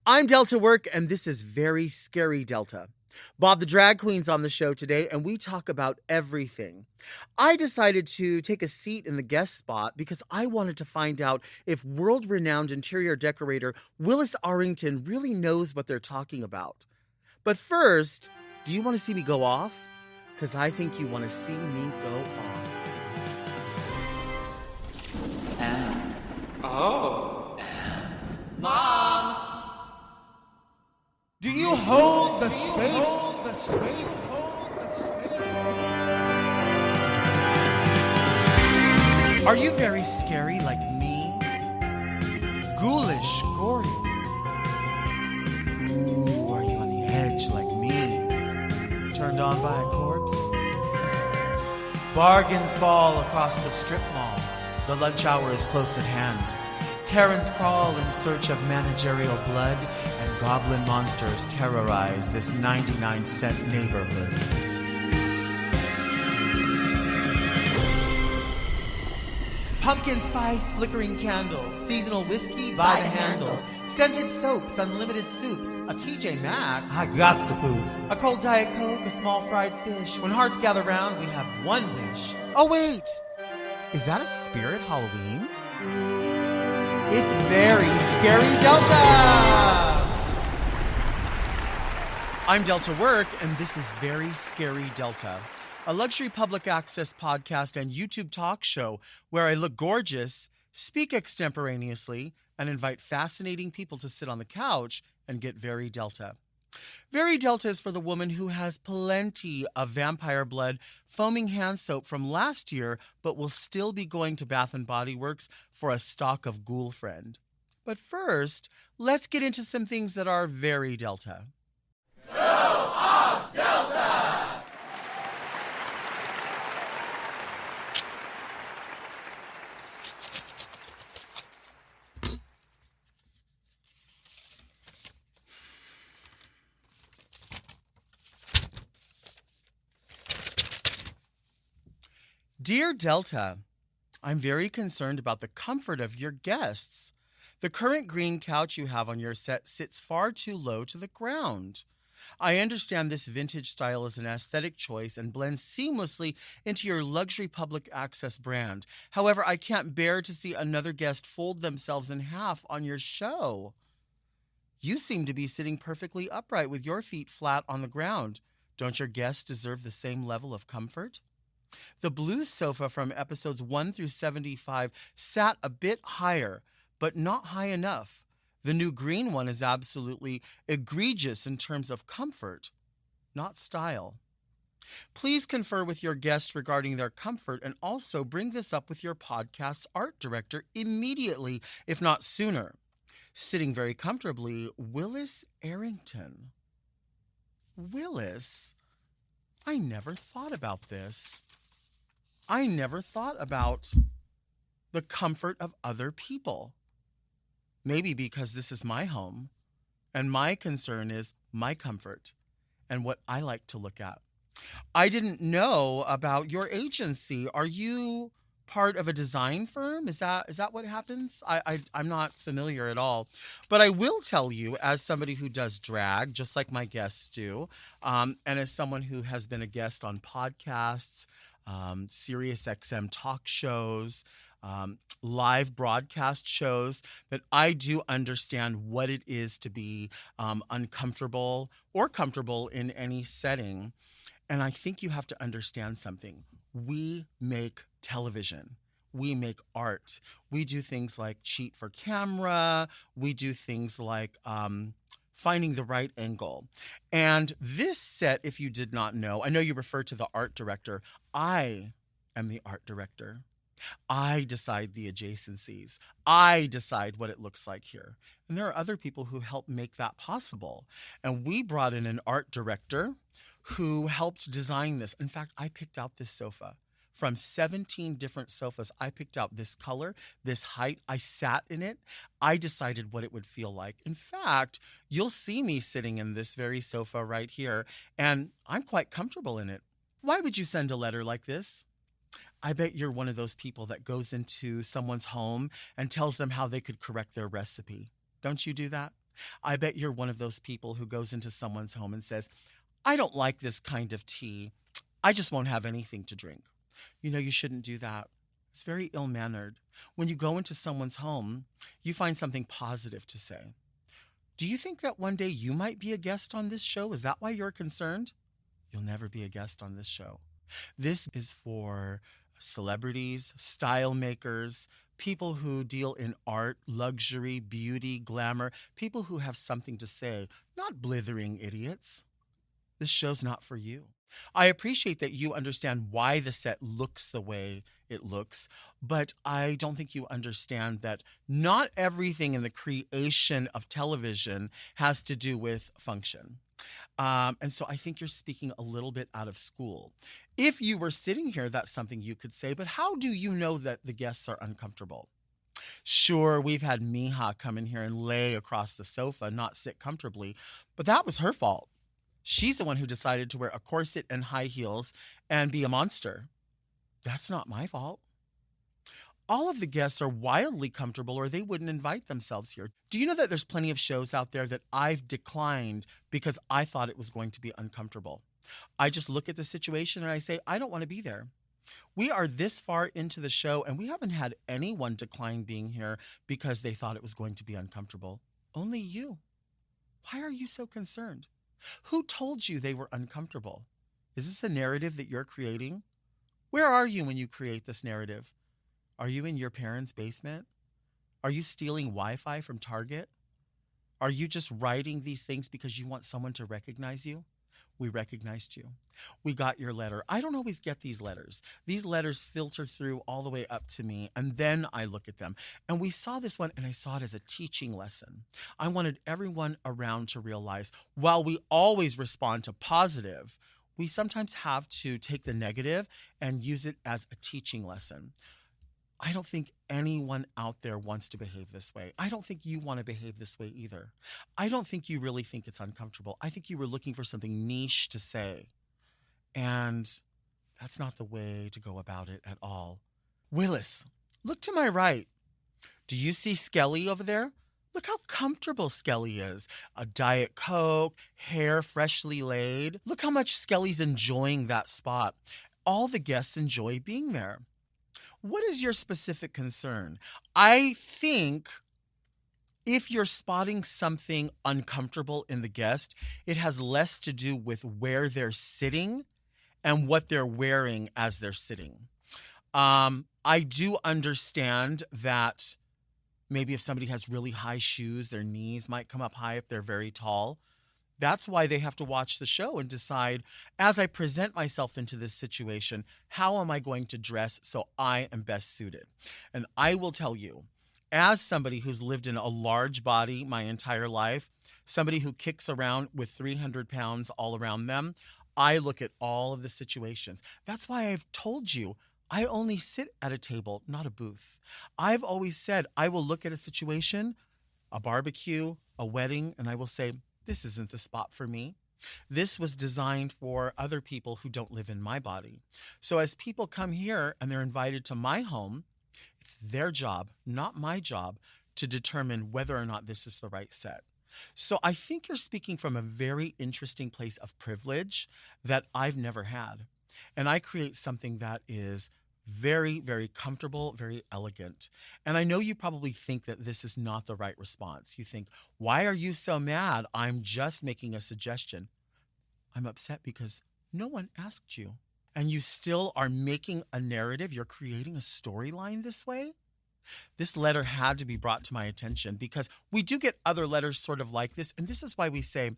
I'm Delta Work, and this is Very Scary Delta. Bob the Drag Queen's on the show today, and we talk about everything. I decided to take a seat in the guest spot because I wanted to find out if world-renowned interior decorator Willis Arrington really knows what they're talking about. But first, do you want to see me go off? Because I think you want to see me go off. Oh. Mom! Do you hold the space? Are you very scary like me? Ghoulish, gory? Ooh, are you on the edge like me? Turned on by a corpse? Bargains fall across the strip mall. The lunch hour is close at hand. Karens crawl in search of managerial blood, and goblin monsters terrorize this 99-cent neighborhood. Pumpkin spice, flickering candles, seasonal whiskey by the handles, scented soaps, unlimited soups, a TJ Maxx, I gots to poops, a cold Diet Coke, a small fried fish. When hearts gather round, we have one wish. Oh wait! Is that a spirit Halloween? It's Very Scary Delta! I'm Delta Work, and this is Very Scary Delta, a luxury public access podcast and YouTube talk show where I look gorgeous, speak extemporaneously, and invite fascinating people to sit on the couch and get very Delta. Very Delta is for the woman who has plenty of vampire blood foaming hand soap from last year, but will still be going to Bath & Body Works for a stock of Ghoul Friend. But first, let's get into some things that are very Delta. Go off, Delta! Dear Delta, I'm very concerned about the comfort of your guests. The current green couch you have on your set sits far too low to the ground. I understand this vintage style is an aesthetic choice and blends seamlessly into your luxury public access brand. However, I can't bear to see another guest fold themselves in half on your show. You seem to be sitting perfectly upright with your feet flat on the ground. Don't your guests deserve the same level of comfort? The blue sofa from episodes 1 through 75 sat a bit higher, but not high enough. The new green one is absolutely egregious in terms of comfort, not style. Please confer with your guests regarding their comfort and also bring this up with your podcast's art director immediately, if not sooner. Sitting very comfortably, Willis Arrington. Willis? I never thought about this. I never thought about the comfort of other people. Maybe because this is my home, and my concern is my comfort and what I like to look at. I didn't know about your agency. Are you part of a design firm? Is that what happens? I'm not familiar at all. But I will tell you, as somebody who does drag, just like my guests do, and as someone who has been a guest on podcasts, Sirius XM talk shows, live broadcast shows, that I do understand what it is to be uncomfortable or comfortable in any setting. And I think you have to understand something. We make television. We make art. We do things like cheat for camera. We do things like finding the right angle. And this set, if you did not know, I know you refer to the art director. I am the art director. I decide the adjacencies. I decide what it looks like here. And there are other people who help make that possible. And we brought in an art director who helped design this. In fact, I picked out this sofa. From 17 different sofas, I picked out this color, this height. I sat in it. I decided what it would feel like. In fact, you'll see me sitting in this very sofa right here, and I'm quite comfortable in it. Why would you send a letter like this? I bet you're one of those people that goes into someone's home and tells them how they could correct their recipe. Don't you do that? I bet you're one of those people who goes into someone's home and says, I don't like this kind of tea. I just won't have anything to drink. You know, you shouldn't do that. It's very ill mannered. When you go into someone's home, you find something positive to say. Do you think that one day you might be a guest on this show? Is that why you're concerned? You'll never be a guest on this show. This is for celebrities, style makers, people who deal in art, luxury, beauty, glamour, people who have something to say, not blithering idiots. This show's not for you. I appreciate that you understand why the set looks the way it looks, but I don't think you understand that not everything in the creation of television has to do with function. And so I think you're speaking a little bit out of school. If you were sitting here, that's something you could say, but how do you know that the guests are uncomfortable? Sure, we've had Miha come in here and lay across the sofa, not sit comfortably, but that was her fault. She's the one who decided to wear a corset and high heels and be a monster. That's not my fault. All of the guests are wildly comfortable or they wouldn't invite themselves here. Do you know that there's plenty of shows out there that I've declined because I thought it was going to be uncomfortable? I just look at the situation and I say, I don't want to be there. We are this far into the show and we haven't had anyone decline being here because they thought it was going to be uncomfortable. Only you. Why are you so concerned? Who told you they were uncomfortable? Is this a narrative that you're creating? Where are you when you create this narrative? Are you in your parents' basement? Are you stealing Wi-Fi from Target? Are you just writing these things because you want someone to recognize you? We recognized you. We got your letter. I don't always get these letters. These letters filter through all the way up to me, and then I look at them. And we saw this one, and I saw it as a teaching lesson. I wanted everyone around to realize, while we always respond to positive, we sometimes have to take the negative and use it as a teaching lesson. I don't think anyone out there wants to behave this way. I don't think you want to behave this way either. I don't think you really think it's uncomfortable. I think you were looking for something niche to say. And that's not the way to go about it at all. Willis, look to my right. Do you see Skelly over there? Look how comfortable Skelly is. A Diet Coke, hair freshly laid. Look how much Skelly's enjoying that spot. All the guests enjoy being there. What is your specific concern? I think if you're spotting something uncomfortable in the guest, it has less to do with where they're sitting and what they're wearing as they're sitting. I do understand that maybe if somebody has really high shoes, their knees might come up high if they're very tall. That's why they have to watch the show and decide, as I present myself into this situation, how am I going to dress so I am best suited? And I will tell you, as somebody who's lived in a large body my entire life, somebody who kicks around with 300 pounds all around them, I look at all of the situations. That's why I've told you, I only sit at a table, not a booth. I've always said I will look at a situation, a barbecue, a wedding, and I will say, this isn't the spot for me. This was designed for other people who don't live in my body. So as people come here and they're invited to my home, it's their job, not my job, to determine whether or not this is the right set. So I think you're speaking from a very interesting place of privilege that I've never had. And I create something that is very, very comfortable, very elegant. And I know you probably think that this is not the right response. You think, why are you so mad? I'm just making a suggestion. I'm upset because no one asked you. And you still are making a narrative. You're creating a storyline this way. This letter had to be brought to my attention because we do get other letters sort of like this. And this is why we say,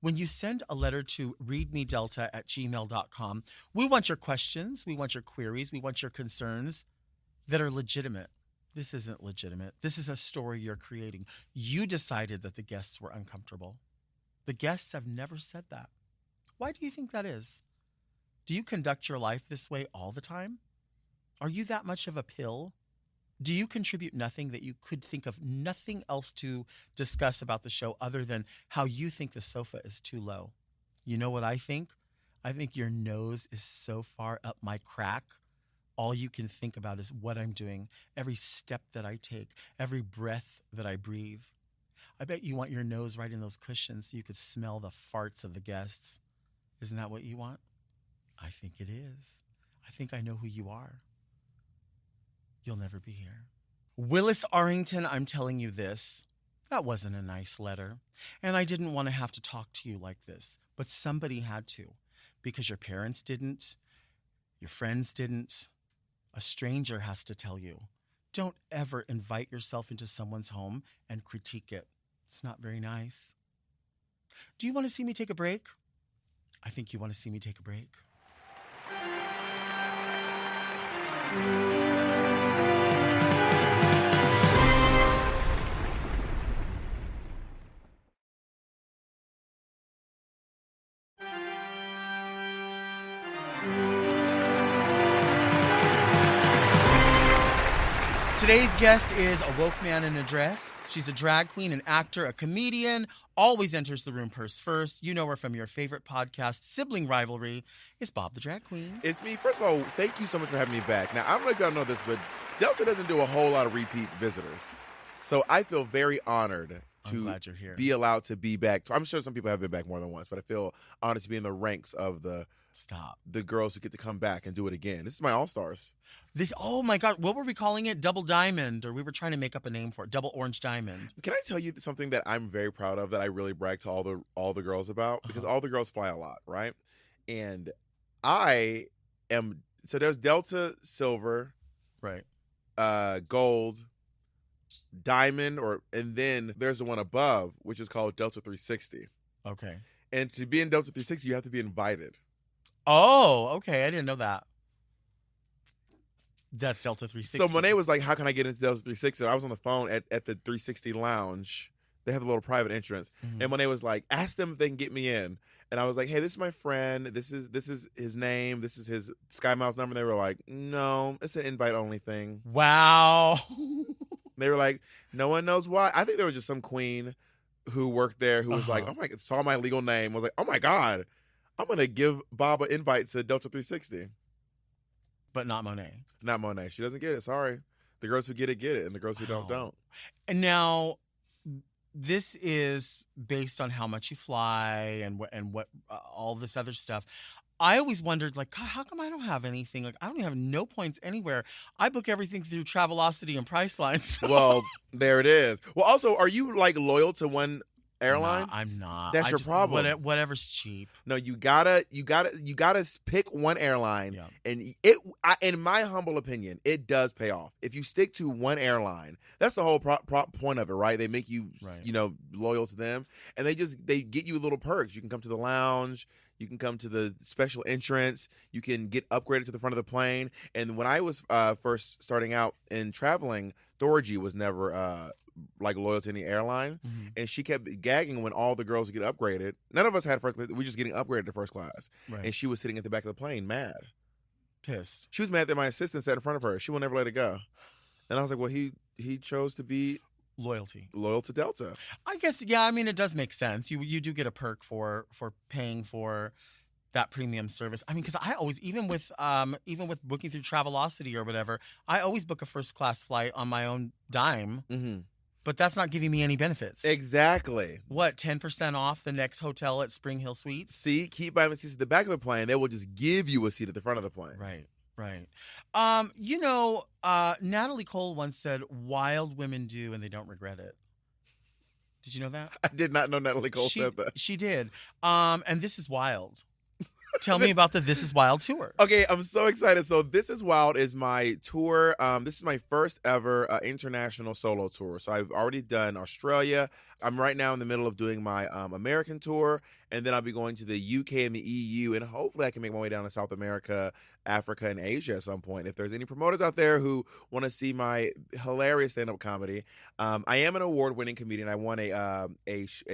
when you send a letter to readmedelta@gmail.com, we want your questions, we want your queries, we want your concerns that are legitimate. This isn't legitimate. This is a story you're creating. You decided that the guests were uncomfortable. The guests have never said that. Why do you think that is? Do you conduct your life this way all the time? Are you that much of a pill? Do you contribute nothing that you could think of nothing else to discuss about the show other than how you think the sofa is too low? You know what I think? I think your nose is so far up my crack. All you can think about is what I'm doing, every step that I take, every breath that I breathe. I bet you want your nose right in those cushions so you could smell the farts of the guests. Isn't that what you want? I think it is. I think I know who you are. You'll never be here. Willis Arrington, I'm telling you this. That wasn't a nice letter. And I didn't want to have to talk to you like this. But somebody had to. Because your parents didn't. Your friends didn't. A stranger has to tell you. Don't ever invite yourself into someone's home and critique it. It's not very nice. Do you want to see me take a break? I think you want to see me take a break. Today's guest is a woke man in a dress. She's a drag queen, an actor, a comedian, always enters the room purse first. You know her from your favorite podcast, Sibling Rivalry. It's Bob the Drag Queen. It's me. First of all, thank you so much for having me back. Now, I don't know if y'all know this, but Delta doesn't do a whole lot of repeat visitors. So I feel very honored I'm glad you're here. be allowed to be back. I'm sure some people have been back more than once, but I feel honored to be in the ranks of the girls who get to come back and do it again. This is my All-Stars. Oh my God, what were we calling it? Double Diamond, or we were trying to make up a name for it. Double Orange Diamond. Can I tell you something that I'm very proud of that I really brag to all the girls about? Because all the girls fly a lot, right? And I am, so there's Delta Silver, right? Gold, Diamond, and then there's the one above, which is called Delta 360. Okay. And to be in Delta 360, you have to be invited. Oh, okay. I didn't know that. That's Delta 360. So Monet was like, how can I get into Delta 360? I was on the phone at the 360 lounge. They have a little private entrance. Mm-hmm. And Monet was like, ask them if they can get me in. And I was like, hey, this is my friend. This is his name. This is his Sky Miles number. And they were like, no, it's an invite-only thing. Wow. They were like, no one knows why. I think there was just some queen who worked there who was like, oh my God, saw my legal name, was like, oh my God, I'm going to give Bob an invite to Delta 360. But not Monet. Not Monet. She doesn't get it. Sorry. The girls who get it, and the girls who don't. And now, this is based on how much you fly and what all this other stuff. I always wondered, like, God, how come I don't have anything? Like, I don't have no points anywhere. I book everything through Travelocity and Priceline. So. Well, there it is. Well, also, are you like loyal to one airline? Nah, I'm not. That's your problem. Whatever's cheap. No, you gotta pick one airline, and in my humble opinion, it does pay off if you stick to one airline. That's the whole point of it, right? They make you, loyal to them, and they get you little perks. You can come to the lounge. You can come to the special entrance. You can get upgraded to the front of the plane. And when I was first starting out in traveling, Thorgy was never loyal to any airline, and she kept gagging when all the girls would get upgraded. None of us had first class. We were just getting upgraded to first class, and she was sitting at the back of the plane, mad, pissed. She was mad that my assistant sat in front of her. She will never let it go. And I was like, well, he chose to be loyal to Delta. I guess, yeah. I mean, it does make sense. You do get a perk for paying for that premium service. I mean, because I always, even with booking through Travelocity or whatever, I always book a first class flight on my own dime. Mm-hmm. But that's not giving me any benefits. Exactly. What, 10% off the next hotel at Spring Hill Suites? See, keep buying the seats at the back of the plane. They will just give you a seat at the front of the plane. Right. Natalie Cole once said, wild women do and they don't regret it. Did you know that? I did not know Natalie Cole said that. She did. And This Is Wild. Tell me about the This Is Wild tour. Okay, I'm so excited. So This Is Wild is my tour. This is my first ever international solo tour. So I've already done Australia. I'm right now in the middle of doing my American tour, and then I'll be going to the UK and the EU, and hopefully I can make my way down to South America, Africa, and Asia at some point. If there's any promoters out there who want to see my hilarious stand-up comedy, I am an award-winning comedian. I won a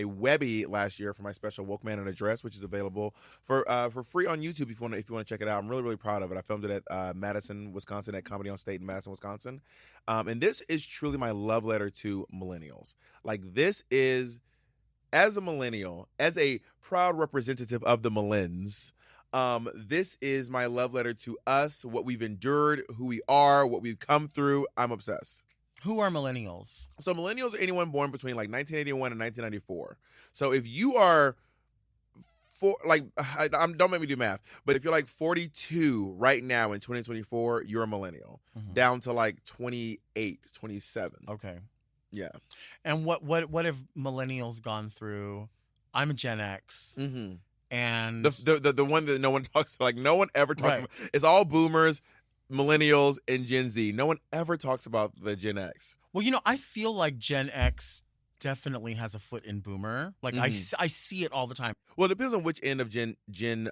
Webby last year for my special Woke Man in a Dress, which is available for free on YouTube if you want to check it out. I'm really, really proud of it. I filmed it at Madison, Wisconsin, at Comedy on State in Madison, Wisconsin. And this is truly my love letter to millennials. Like, this is, as a millennial, as a proud representative of the Millens, this is my love letter to us, what we've endured, who we are, what we've come through. I'm obsessed. Who are millennials? So millennials are anyone born between like 1981 and 1994. So if you are don't make me do math, but if you're like 42 right now in 2024, you're a millennial. Mhm. Down to like 28, 27. Okay. Yeah. And what have millennials gone through? I'm a Gen X, Mm-hmm. and The one that no one talks, like no one ever talks Right. about. It's all boomers, millennials, and Gen Z. No one ever talks about the Gen X. well, I feel like Gen X definitely has a foot in boomer. Like I see it all the time. Well, it depends on which end of Gen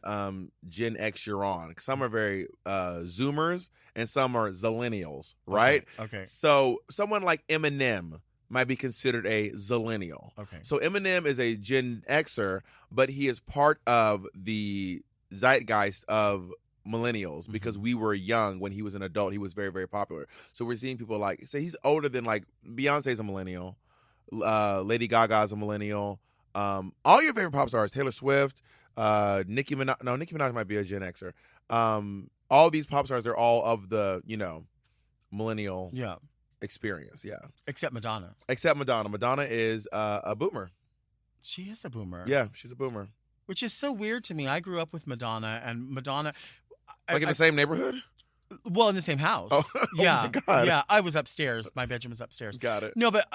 X you're on. Some are very Zoomers and some are Zillennials, right? Okay. So someone like Eminem might be considered a Zillennial. Okay. So Eminem is a Gen Xer, but he is part of the zeitgeist of millennials because we were young when he was an adult. He was very, very popular. So we're seeing people like, say he's older than like Beyonce's a millennial. Lady Gaga's a millennial. All your favorite pop stars, Taylor Swift, Nicki Minaj. No, Nicki Minaj might be a Gen Xer. All these pop stars are all of the, millennial experience. Yeah. Except Madonna. Except Madonna. Madonna is a boomer. She is a boomer. Yeah, she's a boomer. Which is so weird to me. I grew up with Madonna, and Madonna. Like in the same neighborhood? Well, in the same house. Oh, yeah. my God. Yeah, I was upstairs. My bedroom was upstairs. Got it. No, but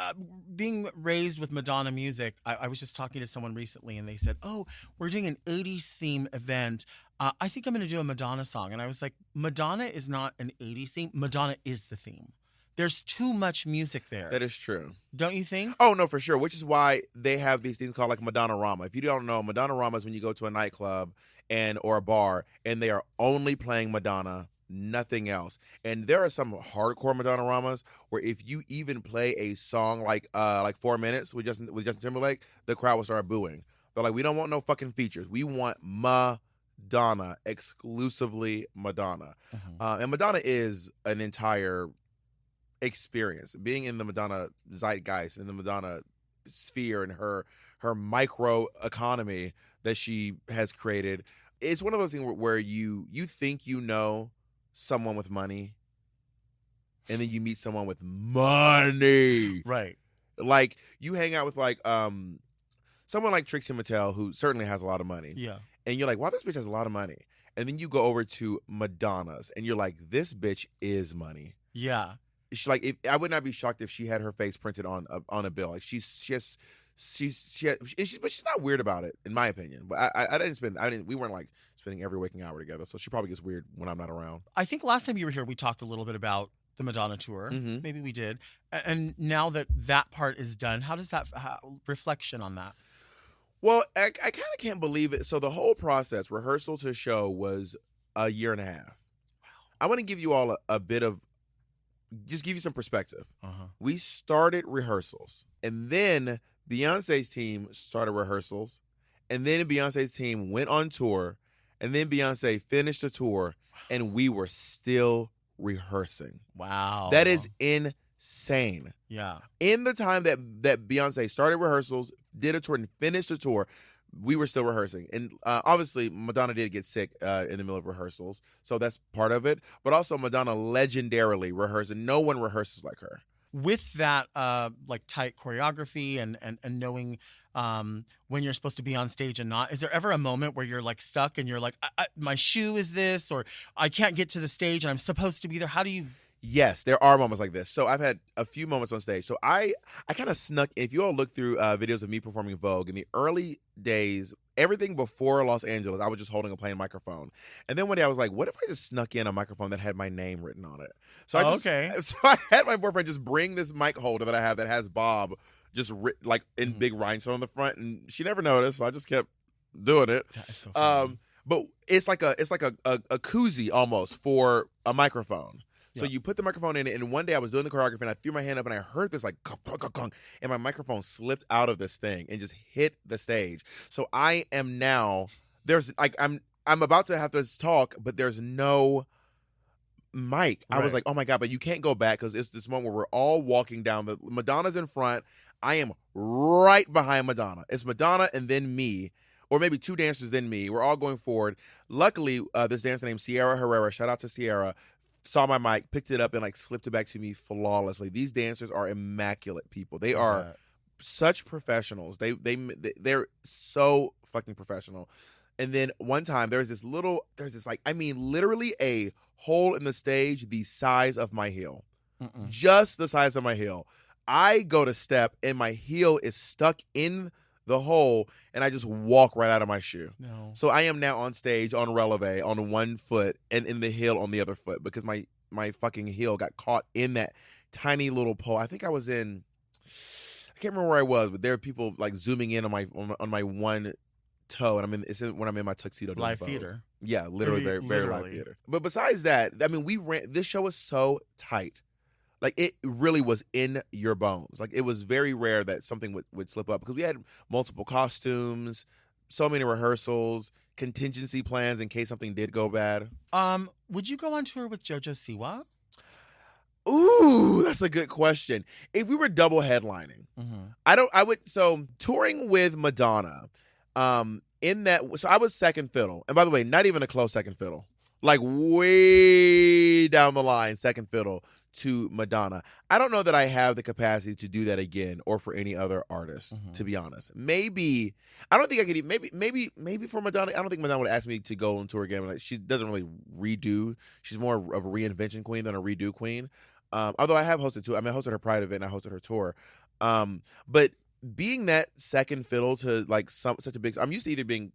being raised with Madonna music, I was just talking to someone recently, and they said, "Oh, we're doing an '80s theme event. I think I'm going to do a Madonna song." And I was like, "Madonna is not an '80s theme. Madonna is the theme. There's too much music there." That is true. Don't you think? Oh, no, for sure. Which is why they have these things called like Madonna-rama. If you don't know, Madonna-rama is when you go to a nightclub or a bar and they are only playing Madonna, nothing else. And there are some hardcore Madonna-ramas where if you even play a song like 4 minutes with Justin Timberlake, the crowd will start booing. They're like, we don't want no fucking features. We want Madonna, exclusively Madonna. And Madonna is an entire experience. Being in the Madonna zeitgeist, in the Madonna sphere, and her micro economy that she has created, it's one of those things where you think you know someone with money, and then you meet someone with money. Right. Like you hang out with like someone like Trixie Mattel, who certainly has a lot of money. Yeah. And you're like, wow, this bitch has a lot of money. And then you go over to Madonna's, and you're like, this bitch is money. Yeah. She's like, I would not be shocked if she had her face printed on a bill. Like but she's not weird about it, in my opinion. But we weren't like spending every waking hour together. So she probably gets weird when I'm not around. I think last time you were here, we talked a little bit about the Madonna tour. Mhm. Maybe we did. And now that part is done, how does that reflection on that? Well, I kind of can't believe it. So the whole process, rehearsal to show, was a year and a half. Wow. I want to give you all a bit of, just give you some perspective. We started rehearsals, and then Beyonce's team started rehearsals, and then Beyonce's team went on tour, and then Beyonce finished the tour, and we were still rehearsing. Wow. That is insane. Yeah. In the time that Beyonce started rehearsals, did a tour, and finished the tour, we were still rehearsing. And obviously, Madonna did get sick in the middle of rehearsals, so that's part of it. But also, Madonna legendarily rehearsed, and no one rehearses like her. With that like tight choreography and knowing when you're supposed to be on stage and not, is there ever a moment where you're like stuck and you're like, my shoe is this, or I can't get to the stage and I'm supposed to be there? How do you? Yes, there are moments like this. So I've had a few moments on stage. So I kind of snuck, if you all look through videos of me performing Vogue in the early days, everything before Los Angeles, I was just holding a plain microphone. And then one day I was like, what if I just snuck in a microphone that had my name written on it? So I had my boyfriend just bring this mic holder that I have that has Bob just like in big rhinestone on the front, and she never noticed, so I just kept doing it. That is so funny. But it's like a koozie almost for a microphone. So you put the microphone in it, and one day I was doing the choreography, and I threw my hand up, and I heard this like gong, and my microphone slipped out of this thing and just hit the stage. So I am now, there's like, I'm about to have to talk, but there's no mic. I was like, oh my God, but you can't go back because it's this moment where we're all walking down. Madonna's in front. I am right behind Madonna. It's Madonna and then me, or maybe two dancers then me. We're all going forward. Luckily, this dancer named Sierra Herrera, shout out to Sierra, saw my mic, picked it up, and like slipped it back to me flawlessly. These dancers are immaculate people. They are such professionals. They're so fucking professional. And then one time there's this like, I mean, literally a hole in the stage the size of my heel. Just the size of my heel. I go to step and my heel is stuck in the hole and I just walk right out of my shoe. No. So I am now on stage on releve on one foot and in the heel on the other foot because my fucking heel got caught in that tiny little pole. I think I was in, I can't remember where I was, but there are people like zooming in on my one toe, and when I'm in my tuxedo doing Live Vogue. theater. Yeah, literally, very live theater. But besides that, I mean, this show was so tight. Like, it really was in your bones. Like, it was very rare that something would slip up because we had multiple costumes, so many rehearsals, contingency plans in case something did go bad. Would you go on tour with JoJo Siwa? Ooh, that's a good question. If we were double headlining, so touring with Madonna, so I was second fiddle. And by the way, not even a close second fiddle. Like way down the line, second fiddle to Madonna. I don't know that I have the capacity to do that again or for any other artist, to be honest. Maybe, I don't think I could even, maybe for Madonna, I don't think Madonna would ask me to go on tour again. Like, she doesn't really redo. She's more of a reinvention queen than a redo queen. Although I have hosted too. I mean, I hosted her Pride event and I hosted her tour. But being that second fiddle to like such a big, I'm used to either being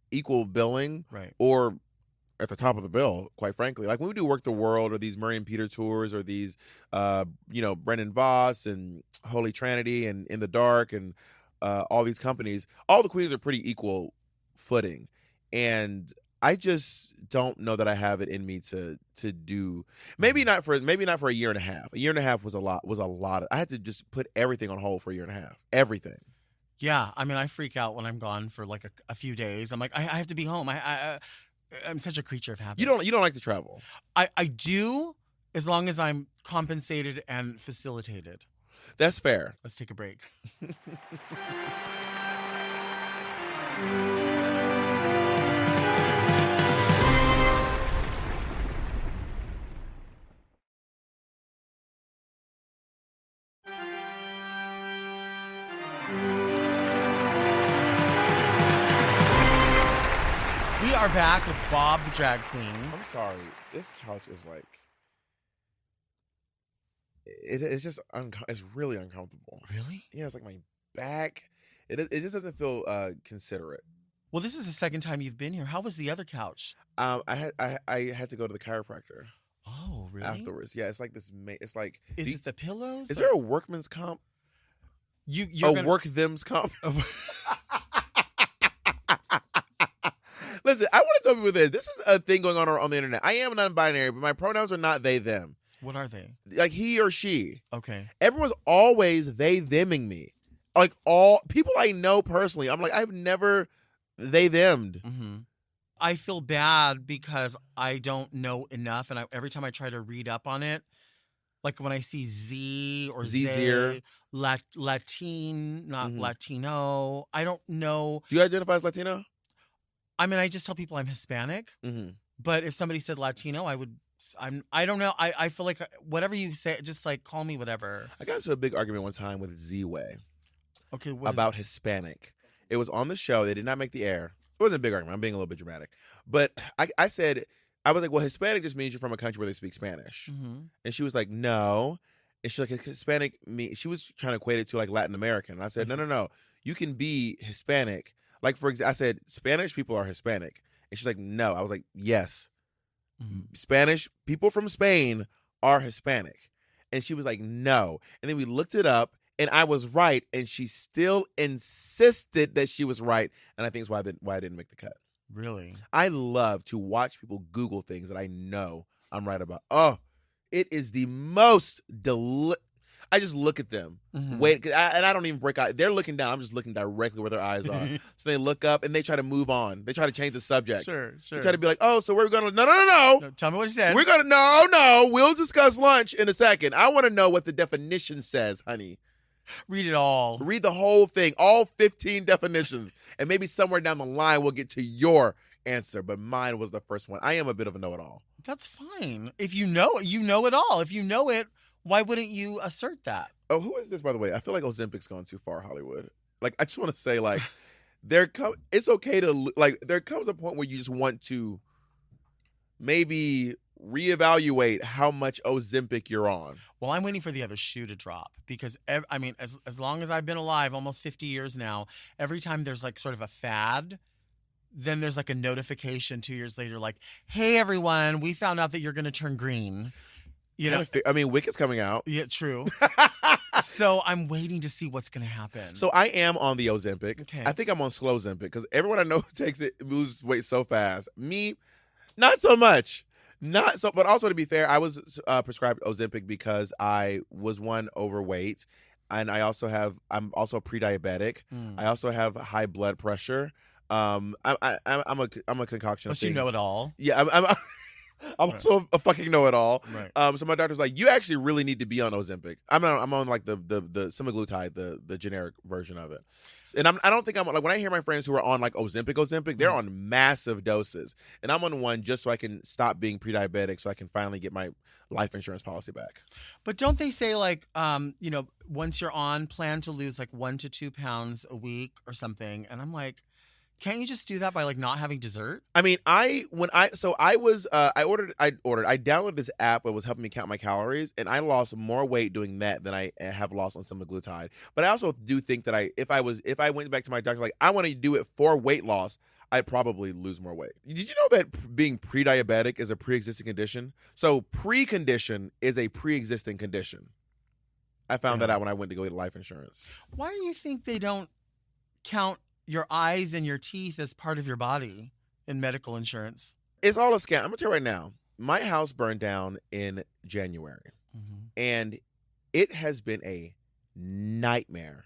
equal billing or at the top of the bill, quite frankly. Like when we do Work the World or these Murray and Peter tours or these, Brendan Voss and Holy Trinity and In the Dark and all these companies, all the queens are pretty equal footing. And I just don't know that I have it in me to do. Maybe not for a year and a half. A year and a half was a lot. I had to just put everything on hold for a year and a half. Everything. Yeah, I mean, I freak out when I'm gone for like a few days. I'm like, I have to be home. I'm such a creature of habit. You don't like to travel. I do, as long as I'm compensated and facilitated. That's fair. Let's take a break. We are back with Bob the Drag Queen. I'm sorry. This couch is like, it's just it's really uncomfortable. Really? Yeah, it's like my back. It just doesn't feel considerate. Well, this is the second time you've been here. How was the other couch? I had to go to the chiropractor. Oh, really? Afterwards, yeah. It's like this. It's like. Is it the pillows? Is there a workman's comp? Work them's comp. Listen, I want to tell people this. This is a thing going on the internet. I am non-binary, but my pronouns are not they, them. What are they? Like he or she. Okay. Everyone's always they, theming me. Like all people I know personally. I'm like, I've never they, themed. Mm-hmm. I feel bad because I don't know enough. And every time I try to read up on it, like when I see Z or Zzier, Latin, not Latino, I don't know. Do you identify as Latino? I mean, I just tell people I'm Hispanic, but if somebody said Latino, I don't know. I feel like whatever you say, just like call me whatever. I got into a big argument one time with Z-Way. Okay. About Hispanic. It was on the show. They did not make the air. It wasn't a big argument. I'm being a little bit dramatic. But I said, I was like, well, Hispanic just means you're from a country where they speak Spanish. And she was like, no. And she's like, Hispanic, she was trying to equate it to like Latin American. And I said, no. You can be Hispanic. Like, for example, I said, Spanish people are Hispanic. And she's like, no. I was like, yes. Spanish, people from Spain are Hispanic. And she was like, no. And then we looked it up, and I was right. And she still insisted that she was right. And I think it's why I didn't make the cut. Really? I love to watch people Google things that I know I'm right about. Oh, it is the most I just look at them. Wait, and I don't even break out. They're looking down. I'm just looking directly where their eyes are. So they look up and they try to move on. They try to change the subject. Sure. They try to be like, oh, so we're going to, no. Tell me what you said. We're going to, no. We'll discuss lunch in a second. I want to know what the definition says, honey. Read it all. Read the whole thing, all 15 definitions. And maybe somewhere down the line we'll get to your answer, but mine was the first one. I am a bit of a know-it-all. That's fine. If you know it all. If you know it, why wouldn't you assert that? Oh, who is this, by the way? I feel like Ozempic's gone too far, Hollywood. Like, I just want to say, like, it's okay to, like, there comes a point where you just want to maybe reevaluate how much Ozempic you're on. Well, I'm waiting for the other shoe to drop because, as long as I've been alive, almost 50 years now, every time there's like sort of a fad, then there's like a notification 2 years later, like, hey, everyone, we found out that you're going to turn green. You know, I mean, Wicked's coming out. Yeah, true. So I'm waiting to see what's going to happen. So I am on the Ozempic. Okay. I think I'm on slow Ozempic because everyone I know who takes it loses weight so fast. Me, not so much. Not so, but also to be fair, I was prescribed Ozempic because I was overweight, and I'm also pre-diabetic. I also have high blood pressure. I'm a concoction of But you things. know it all. Yeah, I'm also a fucking know-it-all. Right. So my doctor's like, you actually really need to be on Ozempic. I'm on like the semaglutide, the generic version of it. And I don't think I'm like, when I hear my friends who are on like Ozempic, they're on massive doses, and I'm on one just so I can stop being pre-diabetic, so I can finally get my life insurance policy back. But don't they say like, once you're on, plan to lose like 1 to 2 pounds a week or something? And I'm like, can't you just do that by like not having dessert? I mean, I downloaded this app that was helping me count my calories, and I lost more weight doing that than I have lost on semaglutide. But I also do think that if I went back to my doctor like I want to do it for weight loss, I'd probably lose more weight. Did you know that being pre-diabetic is a pre-existing condition? So pre-condition is a pre-existing condition. I found that out when I went to go get life insurance. Why do you think they don't count your eyes and your teeth as part of your body in medical insurance? It's all a scam. I'm gonna tell you right now, my house burned down in January, and it has been a nightmare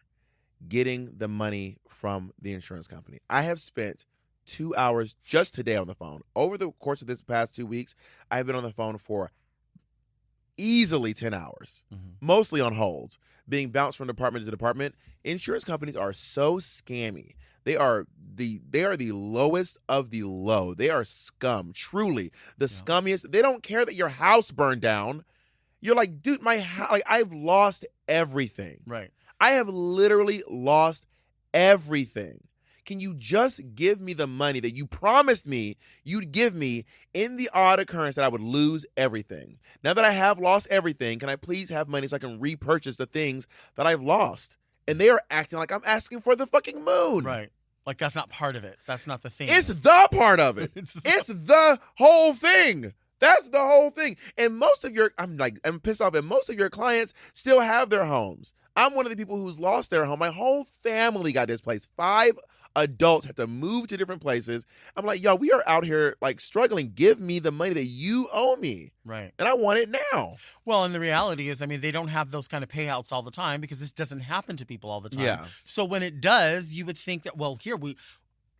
getting the money from the insurance company. I have spent 2 hours just today on the phone. Over the course of this past 2 weeks, I've been on the phone for easily 10 hours, mostly on hold, being bounced from department to department. Insurance companies are so scammy. They are the lowest of the low. They are scum, truly the scummiest. They don't care that your house burned down. You're like, dude, my house, like, I've lost everything. Right. I have literally lost everything. Can you just give me the money that you promised me you'd give me in the odd occurrence that I would lose everything? Now that I have lost everything, can I please have money so I can repurchase the things that I've lost? And they are acting like I'm asking for the fucking moon. Right. Like that's not part of it. That's not the thing. It's the part of it. It's the whole thing. That's the whole thing. And I'm pissed off. And most of your clients still have their homes. I'm one of the people who's lost their home. My whole family got displaced. 5 adults had to move to different places. I'm like, yo, we are out here like struggling. Give me the money that you owe me. Right. And I want it now. Well, and the reality is, I mean, they don't have those kind of payouts all the time because this doesn't happen to people all the time. Yeah. So when it does, you would think that, well,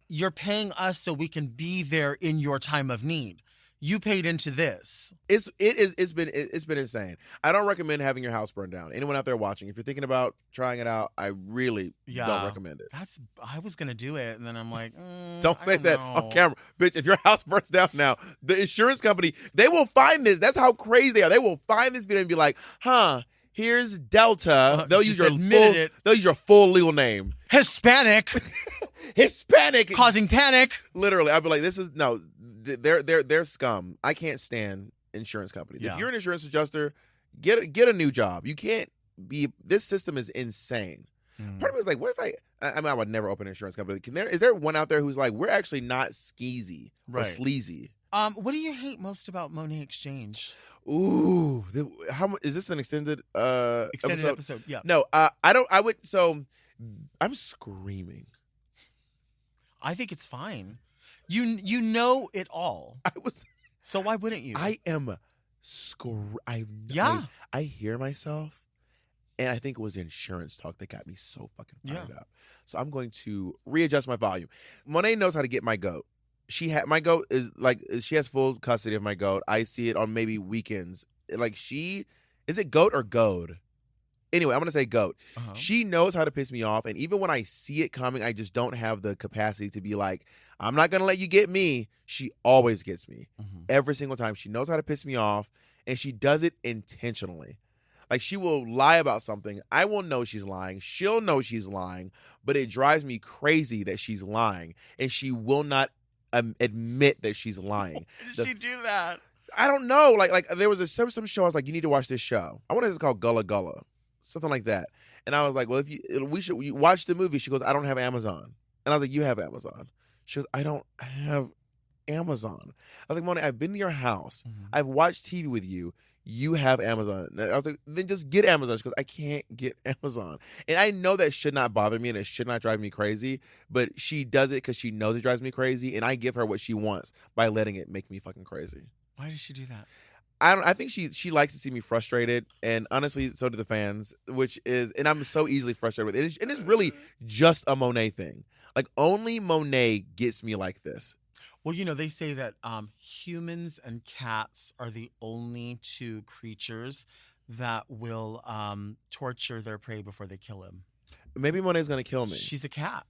you're paying us so we can be there in your time of need. You paid into this. It's been insane. I don't recommend having your house burned down. Anyone out there watching, if you're thinking about trying it out, I really don't recommend it. I was gonna do it, and then I'm like, don't say that on camera, bitch. If your house burns down now, the insurance company, they will find this. That's how crazy they are. They will find this video and be like, here's Delta. They'll use your full legal name. Hispanic causing panic. Literally, I'd be like, they're scum. I can't stand insurance companies. Yeah. If you're an insurance adjuster, get a new job. You can't be. This system is insane. Part of me is like, what if I would never open an insurance company. Is there one out there who's like, we're actually not skeezy or sleazy? What do you hate most about Monet Exchange? Ooh, is this an extended episode? Yeah. No, I don't. I would. So I'm screaming. I think it's fine. You know it all. So why wouldn't you? I am I hear myself, and I think it was insurance talk that got me so fucking fired up. So I'm going to readjust my volume. Monet knows how to get my goat. She has full custody of my goat. I see it on maybe weekends. Like is it goat or goad? Anyway, I'm gonna say GOAT. Uh-huh. She knows how to piss me off, and even when I see it coming, I just don't have the capacity to be like, I'm not gonna let you get me. She always gets me. Mhm. Every single time. She knows how to piss me off, and she does it intentionally. Like, she will lie about something. I will know she's lying. She'll know she's lying, but it drives me crazy that she's lying, and she will not admit that she's lying. Why The did she do that? I don't know. Like there was some show. I was like, you need to watch this show. I want to say it's called Gullah Gullah, something like that. And I was like, well, you watch the movie. She goes, I don't have Amazon. And I was like, you have Amazon. She goes, I don't have Amazon. I was like, Moni, I've been to your house. Mhm. I've watched TV with you. You have Amazon. And I was like, then just get Amazon. She goes, I can't get Amazon. And I know that should not bother me and it should not drive me crazy, but she does it because she knows it drives me crazy, and I give her what she wants by letting it make me fucking crazy. Why did she do that? I think she likes to see me frustrated, and honestly, so do the fans. And I'm so easily frustrated with it. And it's really just a Monet thing. Like, only Monet gets me like this. Well, they say that humans and cats are the only two creatures that will torture their prey before they kill him. Maybe Monet's gonna kill me. She's a cat.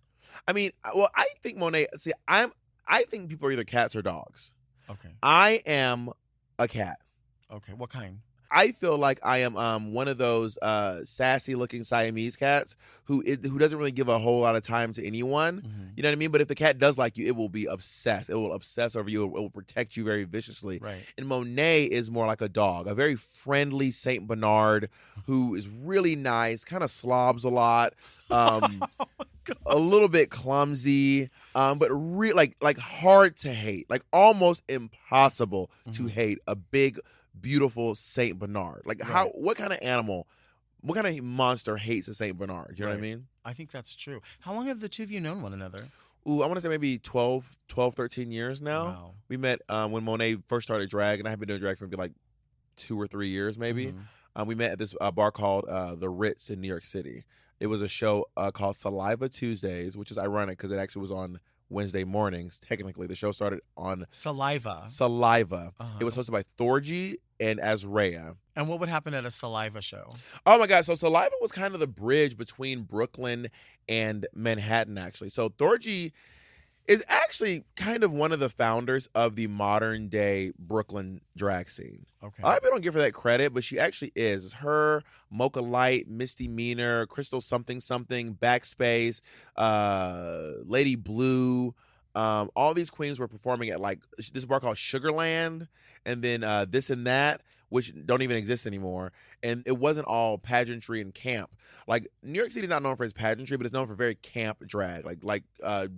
I mean, well, I think Monet. See, I think people are either cats or dogs. Okay. I am a cat. Okay. What kind? I feel like I am one of those sassy looking Siamese cats who doesn't really give a whole lot of time to anyone. Mhm. You know what I mean? But if the cat does like you, it will be obsessed. It will obsess over you. It will protect you very viciously. Right. And Monet is more like a dog, a very friendly Saint Bernard who is really nice, kind of slobs a lot, a little bit clumsy, but like hard to hate, like almost impossible to Mhm. hate a big, beautiful Saint Bernard. Like, Right. what kind of animal, what kind of monster hates a Saint Bernard? You know what I Right. mean? I think that's true. How long have the two of you known one another? Ooh, I want to say maybe 12, 13 years now. Wow. We met when Monet first started drag, and I have been doing drag for maybe like 2 or 3 years, maybe. Mhm. We met at this bar called the Ritz in New York City. It was a show called Saliva Tuesdays, which is ironic because it actually was on Wednesday mornings. Technically, the show started on Saliva. Saliva. Uh-huh. It was hosted by Thorgy and Azrea. And what would happen at a saliva show? Oh my God. So Saliva was kind of the bridge between Brooklyn and Manhattan, actually. So Thorgy is actually kind of one of the founders of the modern day Brooklyn drag scene. Okay. A lot of people don't give her that credit, but she actually is. It's her, Mocha Light, Misty Meaner, Crystal something something, Backspace, Lady Blue. All these queens were performing at like this bar called Sugarland, and then This and That, which don't even exist anymore. And it wasn't all pageantry and camp. Like, New York City is not known for its pageantry, but it's known for very camp drag. Like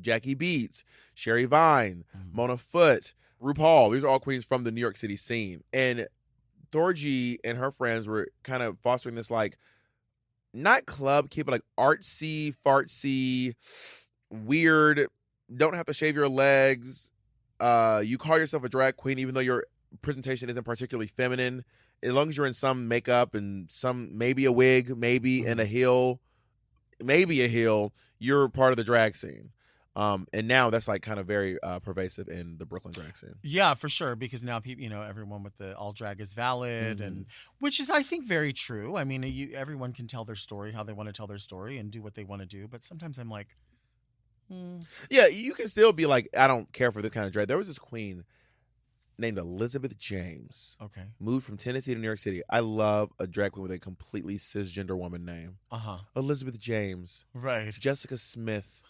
Jackie Beats, Sherry Vine, Mona Foote, RuPaul. These are all queens from the New York City scene. And Thorgy and her friends were kind of fostering this, like, not club, keep it like artsy, fartsy, weird, don't have to shave your legs. You call yourself a drag queen even though your presentation isn't particularly feminine. As long as you're in some makeup and maybe a wig, maybe and a heel, you're part of the drag scene. And now that's like kind of very pervasive in the Brooklyn drag scene. Yeah, for sure. Because now people, everyone with the all drag is valid, and which is, I think, very true. I mean, everyone can tell their story how they want to tell their story and do what they want to do. But sometimes I'm like, yeah, you can still be like, I don't care for this kind of drag. There was this queen named Elizabeth James. Okay. Moved from Tennessee to New York City. I love a drag queen with a completely cisgender woman name. Elizabeth James. Right. Jessica Smith.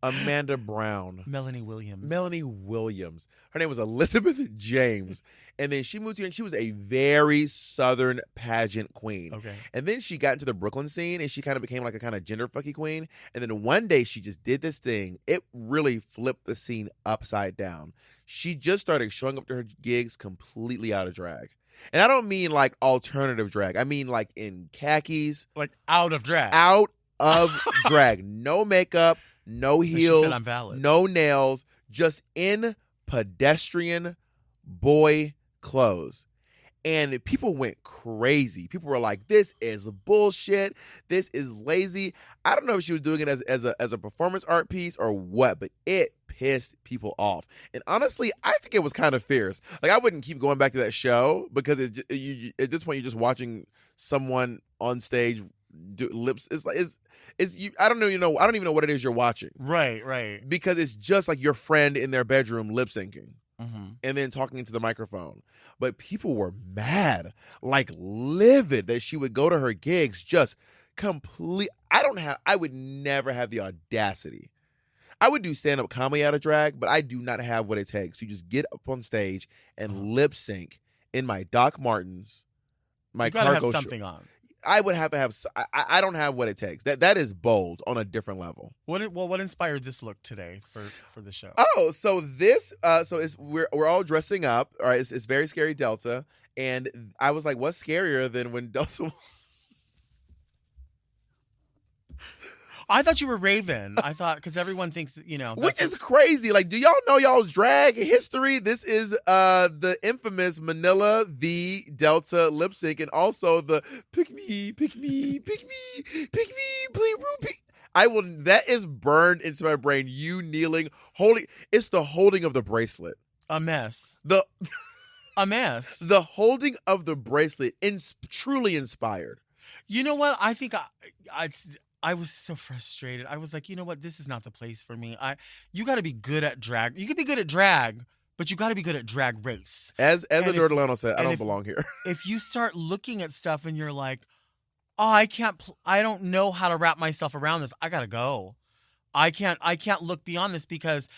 Amanda Brown. Melanie Williams. Her name was Elizabeth James. And then she moved here and she was a very Southern pageant queen. Okay. And then she got into the Brooklyn scene and she kind of became like a kind of gender fucky queen. And then one day she just did this thing. It really flipped the scene upside down. She just started showing up to her gigs completely out of drag. And I don't mean like alternative drag. I mean like in khakis. Like out of drag. Out of drag. No makeup. No heels, she said I'm valid. No nails, just in pedestrian boy clothes. And people went crazy. People were like, this is bullshit. This is lazy. I don't know if she was doing it as a performance art piece or what, but it pissed people off. And honestly, I think it was kind of fierce. Like, I wouldn't keep going back to that show because at this point, you're just watching someone on stage do lips. It's like, it's you. I don't even know what it is you're watching. Right. Because it's just like your friend in their bedroom lip syncing. Mm-hmm. And then talking into the microphone. But people were mad, like livid, that she would go to her gigs just complete. I would never have the audacity. I would do stand-up comedy out of drag, but I do not have what it takes to just get up on stage and lip sync in my Doc Martens, my cargo have shorts. something on. I would have to have. I don't have what it takes. That is bold on a different level. What inspired this look today for the show? Oh, so this, we're all dressing up. All right, it's very scary Delta, and I was like, what's scarier than when Delta was. I thought you were Raven. I thought because everyone thinks Which is crazy. Like, do y'all know y'all's drag history? This is the infamous Manila V Delta lip sync, and also the pick me, pick me, pick me, pick me, please, Ruby. That is burned into my brain. You kneeling, holding. It's the holding of the bracelet. a mess. A mess. The holding of the bracelet, truly inspired. You know what? I think I was so frustrated. I was like, you know what? This is not the place for me. You got to be good at drag. You could be good at drag, but you got to be good at drag race. As the Nordalano said, I don't belong here. If you start looking at stuff and you're like, oh, I don't know how to wrap myself around this. I got to go. I can't look beyond this because,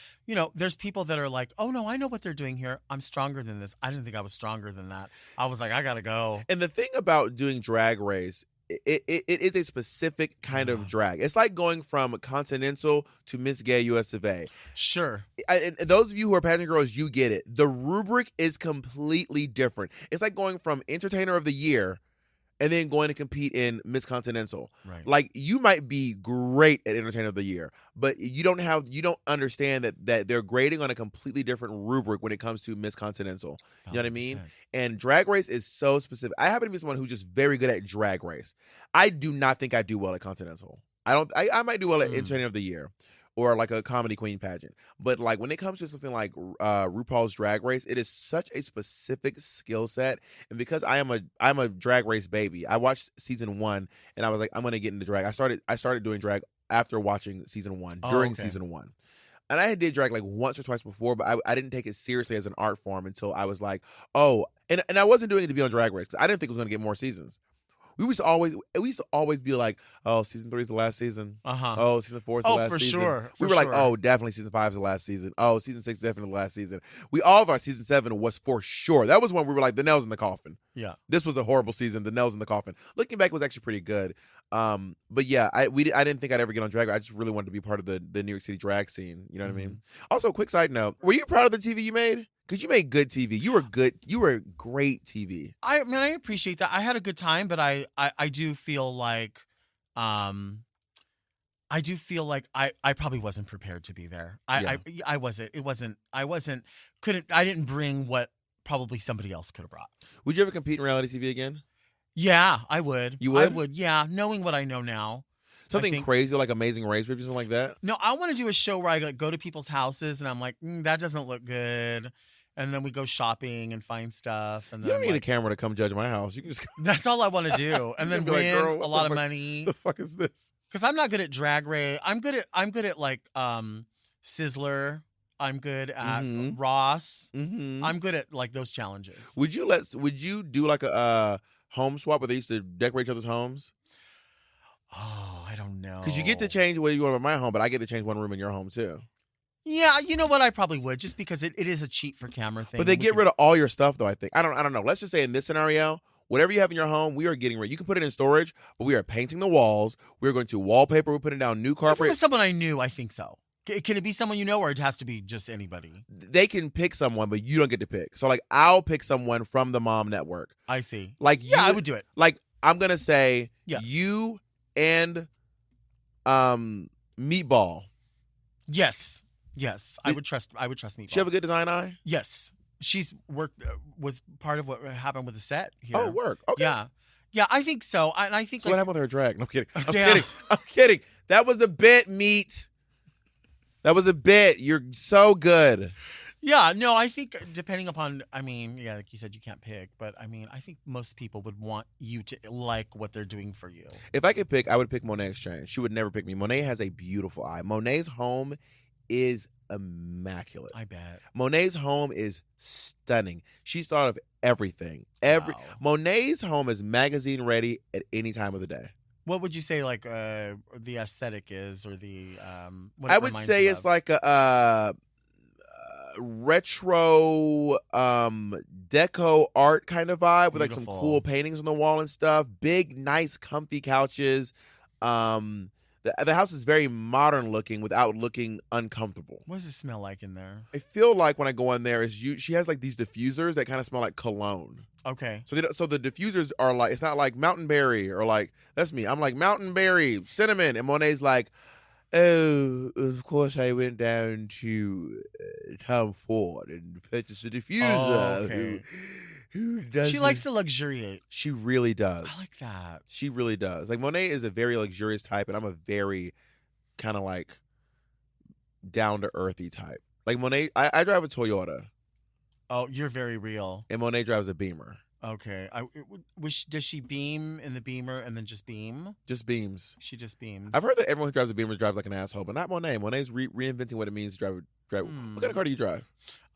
there's people that are like, oh no, I know what they're doing here. I'm stronger than this. I didn't think I was stronger than that. I was like, I got to go. And the thing about doing drag race, it is a specific kind of drag. It's like going from Continental to Miss Gay US of A. Sure. And those of you who are pageant girls, you get it. The rubric is completely different. It's like going from Entertainer of the Year and then going to compete in Miss Continental. Right. Like, you might be great at Entertainer of the Year, but you don't understand that they're grading on a completely different rubric when it comes to Miss Continental. You know what I mean? 100%. And Drag Race is so specific. I happen to be someone who's just very good at Drag Race. I do not think I do well at Continental. I might do well at Entertainer of the Year or like a comedy queen pageant. But like when it comes to something like RuPaul's Drag Race, it is such a specific skill set. And because I'm a Drag Race baby, I watched season 1 and I was like, I'm gonna get into drag. I started doing drag after watching season 1, during season 1. And I did drag like once or twice before, but I didn't take it seriously as an art form until I was like, oh, and I wasn't doing it to be on Drag Race because I didn't think it was gonna get more seasons. We used to always be like, oh, season 3 is the last season. Oh, season 4 is the last season. Sure. We were like, oh, definitely season 5 is the last season. Oh, season 6 is definitely the last season. We all thought season 7 was for sure. That was when we were like, the nail's in the coffin. Yeah. This was a horrible season. The nail's in the coffin. Looking back, it was actually pretty good. But yeah, I didn't think I'd ever get on Drag Race. I just really wanted to be part of the New York City drag scene. You know what I mean? Also, quick side note: were you proud of the TV you made? Because you made good TV. You were good. You were great TV. I appreciate that. I had a good time, but I do feel like, I probably wasn't prepared to be there. I wasn't. I didn't bring what probably somebody else could have brought. Would you ever compete in reality TV again? Yeah, I would. You would? I would, yeah. Knowing what I know now. Something crazy like Amazing Race or something like that? No, I want to do a show where I go to people's houses and I'm like, that doesn't look good. And then we go shopping and find stuff. And then you don't need a camera to come judge my house. You can just. That's all I want to do, and then win like, a lot of money. The fuck is this? Because I'm not good at Drag Race. I'm good at like Sizzler. I'm good at Ross. I'm good at like those challenges. Would you do like a home swap where they used to decorate each other's homes? Oh, I don't know. Because you get to change where you go in my home, but I get to change one room in your home too. Yeah, you know what? I probably would, just because it is a cheat for camera thing. But they get rid of all your stuff, though, I think. I don't know. Let's just say in this scenario, whatever you have in your home, we are getting rid. You can put it in storage, but we are painting the walls. We're going to wallpaper. We're putting down new carpet. If it was someone I knew, I think so. Can it be someone you know, or it has to be just anybody? They can pick someone, but you don't get to pick. So, like, I'll pick someone from the Mom Network. I see. Like, I would do it. Like, I'm going to say you and Meatball. Yes. I would trust Meatball. She have a good design eye? Yes. She's was part of what happened with the set here. Oh, work. Okay. Yeah, I think so. And I think so what happened with her drag? No, I'm kidding. I'm kidding. That was a bit, Meat. That was a bit. You're so good. Yeah, no, I think depending upon, I mean, yeah, like you said, you can't pick, but I mean, I think most people would want you to like what they're doing for you. If I could pick, I would pick Monet Exchange. She would never pick me. Monet has a beautiful eye. Monet's home is immaculate. I bet. Monet's home is stunning. She's thought of everything. Wow. Monet's home is magazine ready at any time of the day. What would you say, like, the aesthetic is, or the what I it would reminds say you it's of? like a retro deco art kind of vibe with like some Beautiful. cool paintings on the wall and stuff. Big, nice, comfy couches. The house is very modern looking without looking uncomfortable. What does it smell like in there? I feel like when I go in there, she has like these diffusers that kind of smell like cologne. Okay. So the diffusers are like, it's not like Mountain Berry or like, that's me. I'm like Mountain Berry, cinnamon, and Monet's like, oh, of course I went down to Tom Ford and purchased a diffuser. Oh, okay. Who does She likes to luxuriate. She really does. I like that. She really does. Like Monet is a very luxurious type, and I'm a very kind of like down to earthy type. Like Monet, I drive a Toyota, Oh, you're very real. and Monet drives a Beamer. Okay. Does she beam in the Beamer and then just beam? Just beams. She just beams. I've heard that everyone who drives a Beamer drives like an asshole, but not Monet. Monet's reinventing what it means to drive. What kind of car do you drive?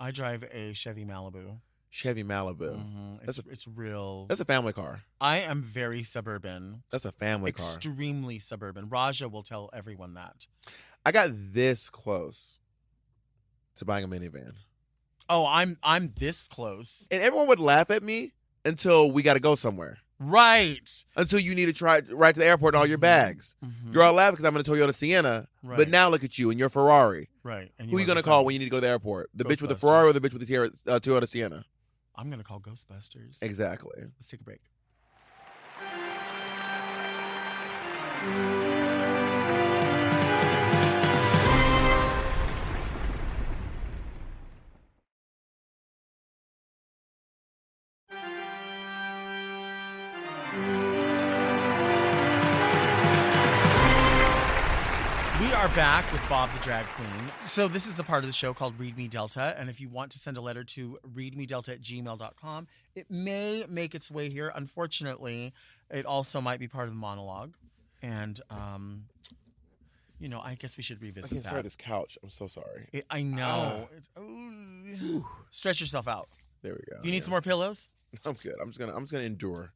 I drive a Chevy Malibu. Chevy Malibu. Mm-hmm. That's It's real. That's a family car. I am very suburban. That's a family car. Extremely suburban. Raja will tell everyone that. I got this close to buying a minivan. Oh, I'm this close. And everyone would laugh at me until we got to go somewhere. Right. Until you need to ride to the airport and all your bags. Mm-hmm. You're all laughing because I'm in a Toyota Sienna. Right. But now look at you in your Ferrari. Right. And Who are you going to call when you need to go to the airport? The bitch with the Ghostbusters. Ferrari or the bitch with the Toyota Sienna? I'm going to call Ghostbusters. Exactly. Let's take a break. We are back with Bob the Drag Queen. So this is the part of the show called Read Me Delta. And if you want to send a letter to readmedelta@gmail.com, it may make its way here. Unfortunately, it also might be part of the monologue. And, I guess we should I revisit can't that. start this couch. I'm so sorry. I know. Ooh. Stretch yourself out. There we go. You need some more pillows? I'm good. I'm just gonna endure.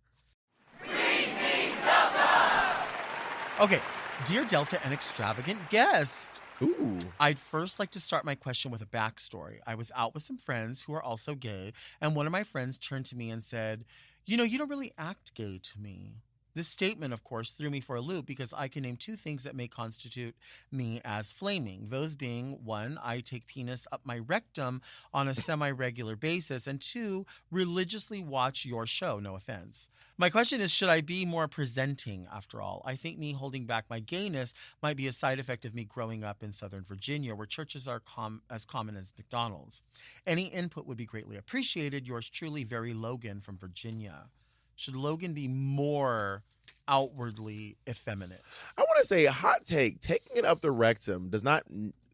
Okay. Dear Delta and extravagant guest. Ooh. I'd first like to start my question with a backstory. I was out with some friends who are also gay, and one of my friends turned to me and said, you don't really act gay to me. This statement, of course, threw me for a loop because I can name two things that may constitute me as flaming. Those being, one, I take penis up my rectum on a semi-regular basis, and two, religiously watch your show. No offense. My question is, should I be more presenting after all? I think me holding back my gayness might be a side effect of me growing up in Southern Virginia, where churches are as common as McDonald's. Any input would be greatly appreciated. Yours truly, very Logan from Virginia. Should Logan be more outwardly effeminate? I want to say a hot take. Taking it up the rectum does not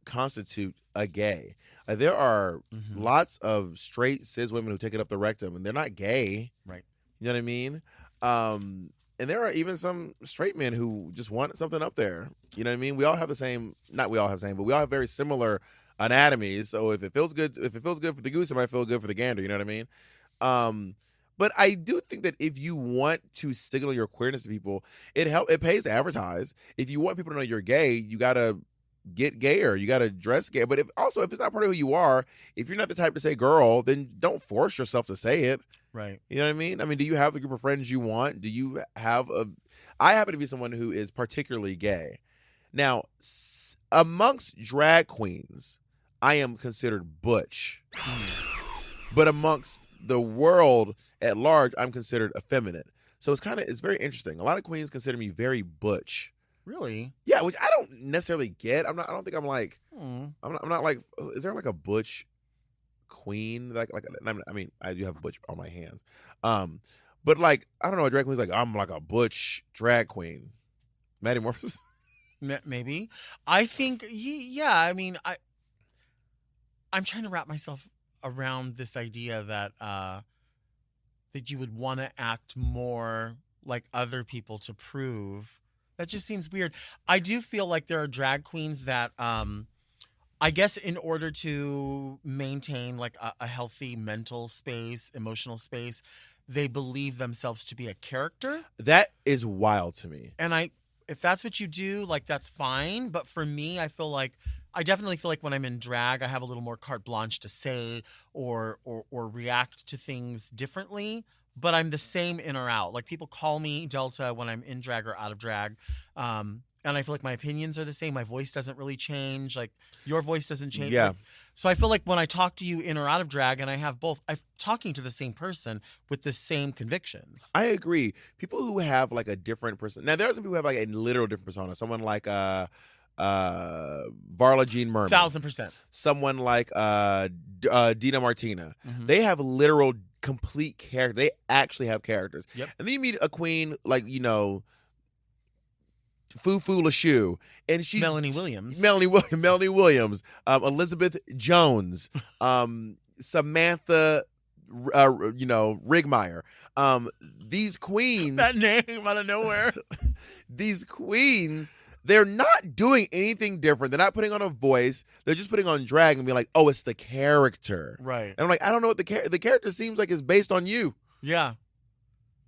constitute a gay. There are lots of straight cis women who take it up the rectum, and they're not gay. Right. You know what I mean? And there are even some straight men who just want something up there. You know what I mean? We all have the same, not we all have the same, but we all have very similar anatomies. So if it feels good for the goose, it might feel good for the gander. You know what I mean? But I do think that if you want to signal your queerness to people, it pays to advertise. If you want people to know you're gay, you gotta get gayer. You gotta dress gay. But if it's not part of who you are, if you're not the type to say girl, then don't force yourself to say it. Right. You know what I mean? I mean, do you have the group of friends you want? I happen to be someone who is particularly gay. Now, amongst drag queens, I am considered butch. But amongst the world at large, I'm considered effeminate. So it's very interesting. A lot of queens consider me very butch. Really? Yeah, which I don't necessarily get. I don't think I'm like, I'm not like, is there like a butch queen? I mean, I do have butch on my hands. But like, I don't know, a drag queen's like, I'm like a butch drag queen. Maddie Morpheus. Maybe. I think, yeah. I mean, I'm trying to wrap myself around this idea that that you would want to act more like other people to prove. That just seems weird. I do feel like there are drag queens that I guess in order to maintain like a healthy mental space, emotional space, they believe themselves to be a character. That is wild to me. And if that's what you do, like that's fine. But for me, I definitely feel like when I'm in drag, I have a little more carte blanche to say or react to things differently. But I'm the same in or out. Like people call me Delta when I'm in drag or out of drag. And I feel like my opinions are the same. My voice doesn't really change. Like your voice doesn't change. Yeah. Like, so I feel like when I talk to you in or out of drag and I have both, I'm talking to the same person with the same convictions. I agree. People who have like a different person. Now there are some people who have like a literal different persona. Someone like Varla Jean Merman. 1000%. Someone like Dina Martina. Mhm. They have literal complete character. They actually have characters. Yep. And then you meet a queen like, Fufu LaShoe, and she Melanie Williams. Melanie Williams, Elizabeth Jones, Samantha, Rigmeyer. These queens, That name out of nowhere. these queens, they're not doing anything different. They're not putting on a voice. They're just putting on drag and being like, oh, it's the character. Right. And I'm like, I don't know what the character seems like is based on you. Yeah.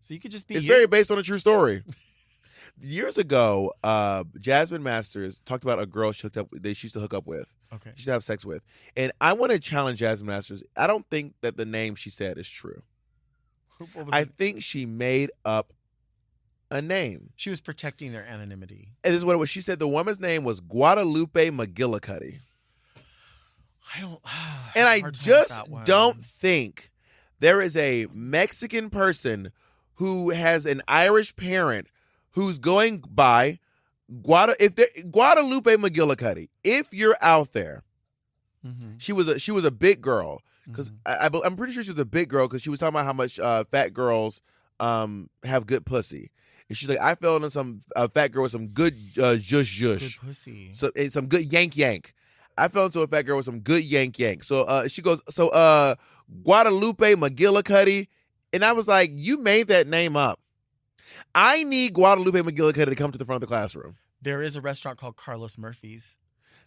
So you could just be It's you. very based on a true story. Years ago, Jasmine Masters talked about a girl she used to hook up with. Okay. She used to have sex with. And I want to challenge Jasmine Masters. I don't think that the name she said is true. What was I it? think she made up a name. She was protecting their anonymity. And this is what it was. She said the woman's name was Guadalupe McGillicuddy. I don't. And I hard time with just that one. don't think there is a Mexican person who has an Irish parent who's going by Guadalupe McGillicuddy. If you're out there, Mhm. she was a big girl because Mhm. I'm pretty sure she was a big girl because she was talking about how much fat girls have good pussy, and she's like, I fell into some fat girl with some good zhush Good zhush, pussy. so and some good yank. I fell into a fat girl with some good yank. So she goes, Guadalupe McGillicuddy, and I was like, you made that name up. I need Guadalupe McGillicuddy to come to the front of the classroom. There is a restaurant called Carlos Murphy's.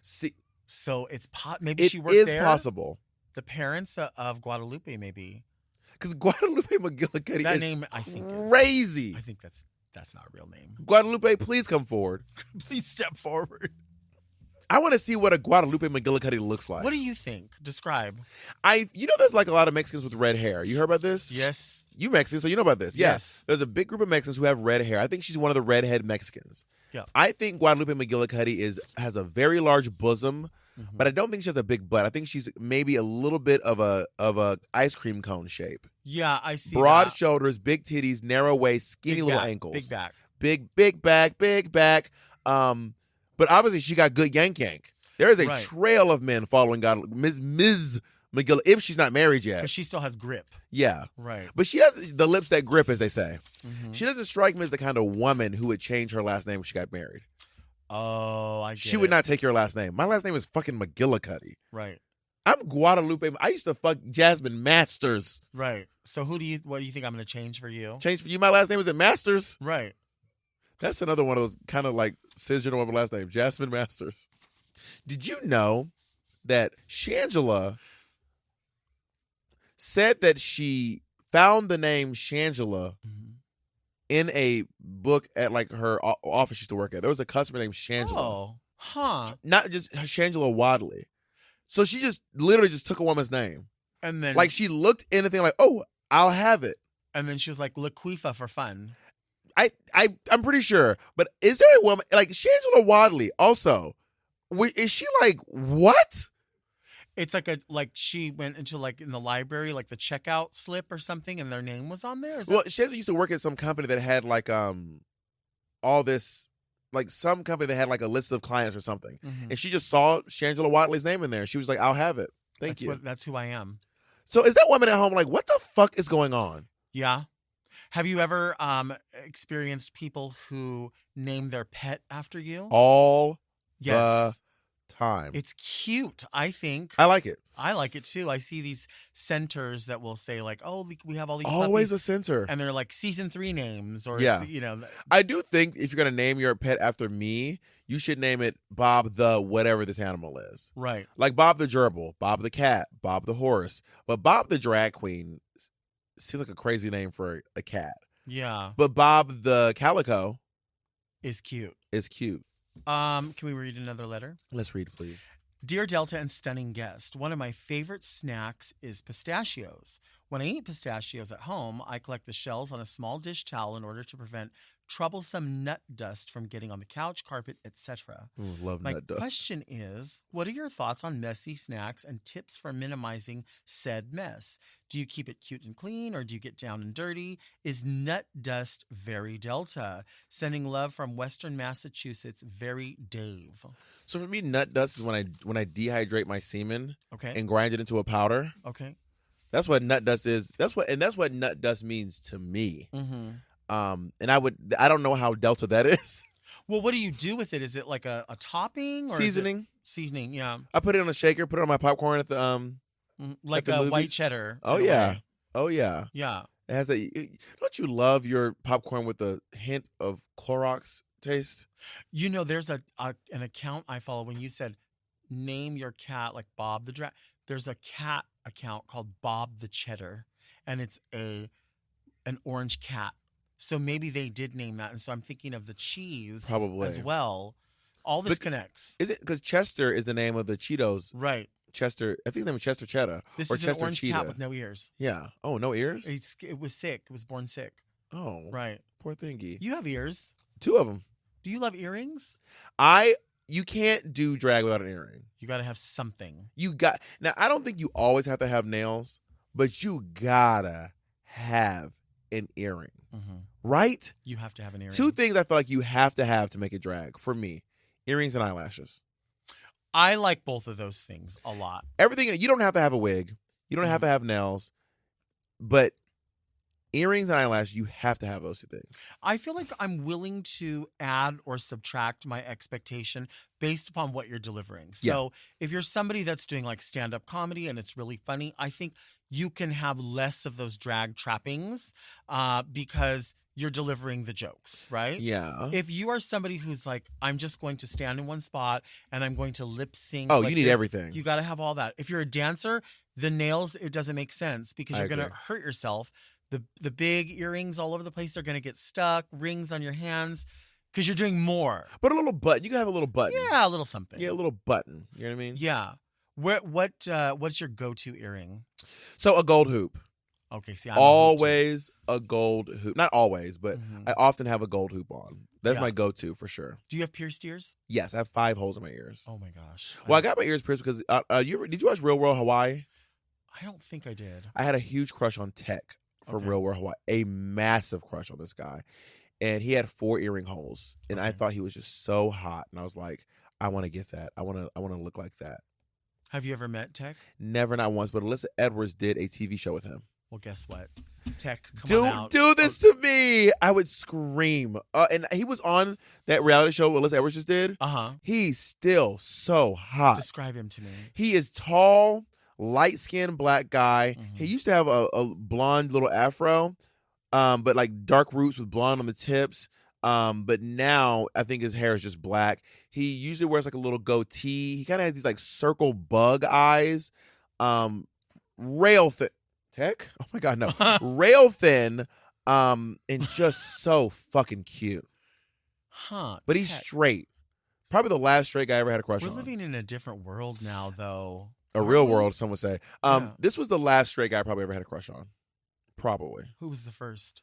See, So it's maybe it she worked is there. possible The parents of Guadalupe, maybe. because Guadalupe McGillicuddy That is name, I think, crazy. I think that's not a real name. Guadalupe, please come forward. Please step forward. I want to see what a Guadalupe McGillicuddy looks like. What do you think? Describe. There's like a lot of Mexicans with red hair. You heard about this? Yes. You Mexican, so you know about this. Yeah. Yes. There's a big group of Mexicans who have red hair. I think she's one of the redhead Mexicans. Yeah. I think Guadalupe McGillicuddy has a very large bosom, Mhm. but I don't think she has a big butt. I think she's maybe a little bit of a ice cream cone shape. Yeah, I see. Broad that. shoulders, big titties, narrow waist, skinny Big little back, ankles. Big back. Big back. But obviously she got good yank. There is a Right. trail of men following Ms. McGill if she's not married yet. Because she still has grip. Yeah. Right. But she has the lips that grip, as they say. Mhm. She doesn't strike me as the kind of woman who would change her last name when she got married. Oh, I get She would it. not take your last name. My last name is fucking McGillicuddy. Right. I'm Guadalupe. I used to fuck Jasmine Masters. Right. So what do you think I'm going to change for you? Change for you. My last name is Masters. Right. That's another one of those kind of like cisgender woman last name, Jasmine Masters. Did you know that Shangela said that she found the name Shangela Mhm. in a book at like her office she used to work at? There was a customer named Shangela. Oh. Huh. Not just Shangela Wadley. So she just literally just took a woman's name. And then Like she looked anything like, oh, I'll have it. and then she was like Laquifa for fun. I'm pretty sure. But is there a woman like Shangela Wadley also? Is she like what? It's like she went into like in the library, like the checkout slip or something, and their name was on there. Is Well, Shangela used to work at some company that had like all this, like some company that had like a list of clients or something. Mhm. And she just saw Shangela Wadley's name in there. She was like, I'll have it. Thank you. That's who I am. So is that woman at home like, what the fuck is going on? Yeah. Have you ever experienced people who name their pet after you? All the Yes. time. It's cute, I think. I like it. I like it too. I see these centers that will say like, "Oh, we have all these Always puppies," a center. and they're like season 3 names, or Yeah. it's, you know, I do think if you're going to name your pet after me, you should name it Bob the whatever this animal is. right. Like Bob the gerbil, Bob the cat, Bob the horse. But Bob the drag queen seems like a crazy name for a cat. Yeah, But Bob the calico is cute. is cute. Can we read another letter? Let's read, please. Dear Delta and stunning guest, one of my favorite snacks is pistachios. When I eat pistachios at home, I collect the shells on a small dish towel in order to prevent troublesome nut dust from getting on the couch, carpet, etc. Love My nut dust. question is, what are your thoughts on messy snacks and tips for minimizing said mess? Do you keep it cute and clean, or do you get down and dirty? Is nut dust very Delta? Sending love from Western Massachusetts, very Dave. So for me, nut dust is when I dehydrate my semen Okay. and grind it into a powder. Okay. That's what nut dust is. That's what nut dust means to me. Mm-hmm. And I don't know how Delta that is. Well, what do you do with it? Is it like a topping or Seasoning. Is it seasoning, yeah. I put it on a shaker, put it on my popcorn at the Like the a white movies? cheddar. Oh in a yeah. way. Oh yeah. Yeah. It has don't you love your popcorn with a hint of Clorox taste? You know, there's an account I follow. When you said name your cat like Bob the Drag, there's a cat account called Bob the Cheddar, and it's an orange cat. So maybe they did name that, and so I'm thinking of the cheese Probably. as well. All this But connects. Is it because Chester is the name of the Cheetos? Right. Chester, I think the name is Chester Cheddar This or is Chester an orange Cheetah. cat with no ears. Yeah. Oh, no ears? It was sick. It was born sick. Oh, Right. poor thingy. You have ears. 2 of them. Do you love earrings? You can't do drag without an earring. You got to have something. Now I don't think you always have to have nails, but you gotta have an earring, Mm-hmm. right? You have to have an earring. 2 things I feel like you have to make it drag for me: earrings and eyelashes. I like both of those things a lot. Everything, you don't have to have a wig, you don't have to have nails, but earrings and eyelashes, you have to have those 2 things. I feel like I'm willing to add or subtract my expectation based upon what you're delivering. So if you're somebody that's doing like stand-up comedy and it's really funny, I think you can have less of those drag trappings because you're delivering the jokes, right? Yeah. If you are somebody who's like, I'm just going to stand in one spot and I'm going to lip sync. Oh, like you need this, everything. You got to have all that. If you're a dancer, the nails, it doesn't make sense because I you're going to agree. hurt yourself. The big earrings all over the place are going to get stuck, rings on your hands because you're doing more. But a little button. You can have a little button. Yeah, a little something. Yeah, a little button. You know what I mean? Yeah. What's your go-to earring? So a gold hoop. Okay, see, I'm a hoop too. Always a gold hoop. Not always, but Mhm. I often have a gold hoop on. That's Yeah. my go-to for sure. Do you have pierced ears? Yes, I have 5 holes in my ears. Oh my gosh. Well, I got my ears pierced because did you watch Real World Hawaii? I don't think I did. I had a huge crush on Tech from Okay. Real World Hawaii. A massive crush on this guy. And he had 4 earring holes. And I Okay. thought he was just so hot. And I was like, I want to get that. I want to look like that. Have you ever met Tech? Never, not once, but Alyssa Edwards did a TV show with him. Well, guess what? Tech, come on Don't out. do this to me. I would scream. And he was on that reality show Alyssa Edwards just did. Uh-huh. He's still so hot. Describe him to me. He is tall, light-skinned black guy. Mhm. He used to have a blonde little afro, but like dark roots with blonde on the tips. But now I think his hair is just black. He usually wears like a little goatee. He kind of has these like circle bug eyes. Rail thin. Tech? Oh my God, no. Rail thin. And just so fucking cute. Huh. But he's Tech. straight. Probably the last straight guy I ever had a crush We're on. living in a different world now, though. A Aren't real we? world, some would say. Yeah. This was the last straight guy I probably ever had a crush on. Probably. Who was the first?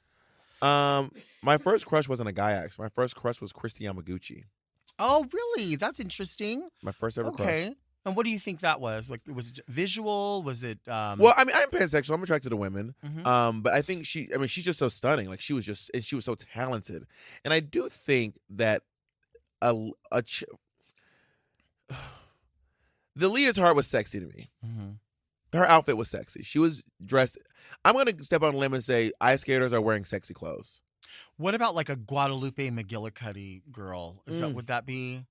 My first crush wasn't a guy, actually. My first crush was Christy Yamaguchi. Oh, really? That's interesting. My first ever crush. Okay. And what do you think that was? Like, was it visual? Was it? Well, I mean, I'm pansexual. I'm attracted to women. Mhm. But I think she's just so stunning. Like she was so talented. And I do think that the leotard was sexy to me. Mhm. her outfit was sexy. She was dressed. I'm going to step on a limb and say ice skaters are wearing sexy clothes. What about like a Guadalupe McGillicuddy girl? Would that be?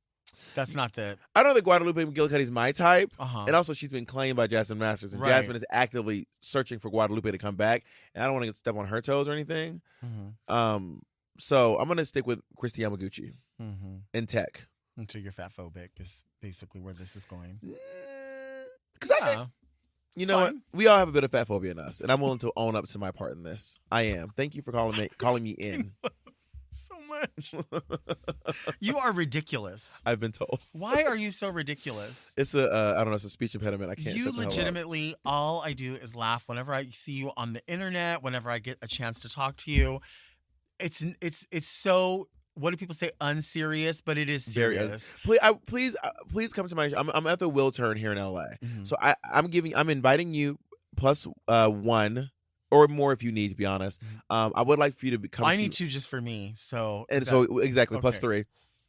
That's not the. I know that Guadalupe McGillicuddy is my type. Uh-huh. And also she's been claimed by Jasmine Masters. And Right. Jasmine is actively searching for Guadalupe to come back. And I don't want to step on her toes or anything. Mm-hmm. So I'm going to stick with Christy Yamaguchi in tech. Until you're fat phobic is basically where this is going. Because I think, you know what? We all have a bit of fat phobia in us. And I'm willing to own up to my part in this. I am. Thank you for calling me in. So much. You are ridiculous. I've been told. Why are you so ridiculous? It's I don't know, it's a speech impediment. I can't. You legitimately, all I do is laugh whenever I see you on the internet, whenever I get a chance to talk to you. It's so, what do people say, unserious, but it is serious. Please come to my show. I'm at the Will Turn here in LA. Mm-hmm. So I'm inviting you plus one or more if you need, to be honest. I would like for you to become. I need two just for me. So exactly okay. plus three.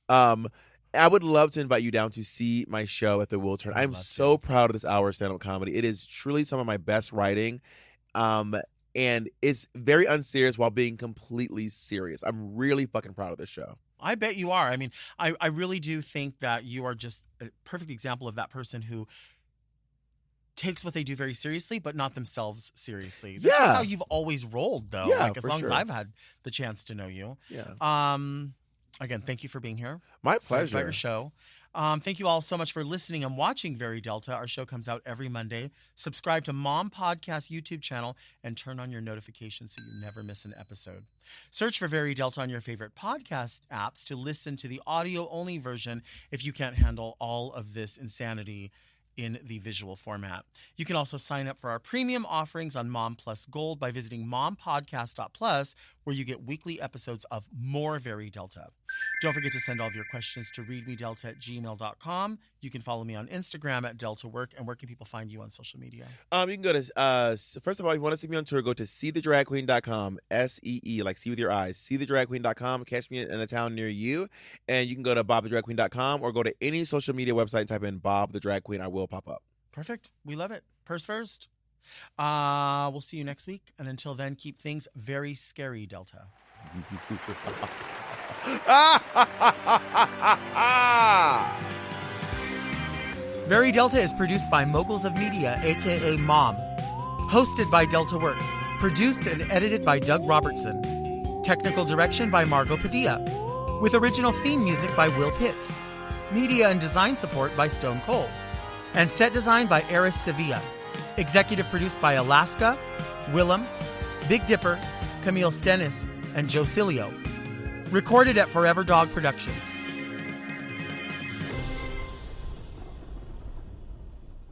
I would love to invite you down to see my show at the Will Turn. I'm so proud of this hour of stand-up comedy. It is truly some of my best writing. And it's very unserious while being completely serious. I'm really fucking proud of this show. I bet you are. I mean, I really do think that you are just a perfect example of that person who takes what they do very seriously, but not themselves seriously. That's just how you've always rolled, though. Yeah, like as long as I've had the chance to know you. Yeah. Again, thank you for being here. My pleasure. About your show. Thank you all so much for listening and watching Very Delta. Our show comes out every Monday. Subscribe to Mom Podcast YouTube channel and turn on your notifications so you never miss an episode. Search for Very Delta on your favorite podcast apps to listen to the audio-only version if you can't handle all of this insanity in the visual format. You can also sign up for our premium offerings on Mom Plus Gold by visiting mompodcast.plus, where you get weekly episodes of more Very Delta. Don't forget to send all of your questions to readmedelta@gmail.com. You can follow me on Instagram at DeltaWork. And where can people find you on social media? You can go to, first of all, if you want to see me on tour, go to seethedragqueen.com, SEE, like see with your eyes, seethedragqueen.com. Catch me in a town near you. And you can go to bobthedragqueen.com or go to any social media website and type in Bob the Drag Queen. I will pop up. Perfect. We love it. Purse first. We'll see you next week. And until then, keep things very scary, Delta. Very Delta is produced by Moguls of Media, a.k.a. Mom. Hosted by Delta Work. Produced and edited by Doug Robertson. Technical direction by Margot Padilla. With original theme music by Will Pitts. Media and design support by Stone Cold. And set design by Eris Sevilla. Executive produced by Alaska, Willem, Big Dipper, Camille Stennis, and Joe Cilio. Recorded at Forever Dog Productions.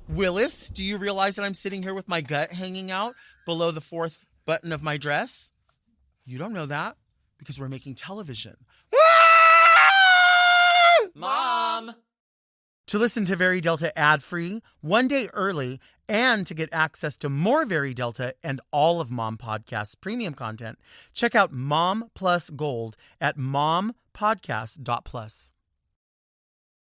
Willis, do you realize that I'm sitting here with my gut hanging out below the fourth button of my dress? You don't know that because we're making television. Mom! To listen to Very Delta ad-free, one day early, and to get access to more Very Delta and all of Mom Podcast's premium content, check out Mom Plus Gold at mompodcast.plus.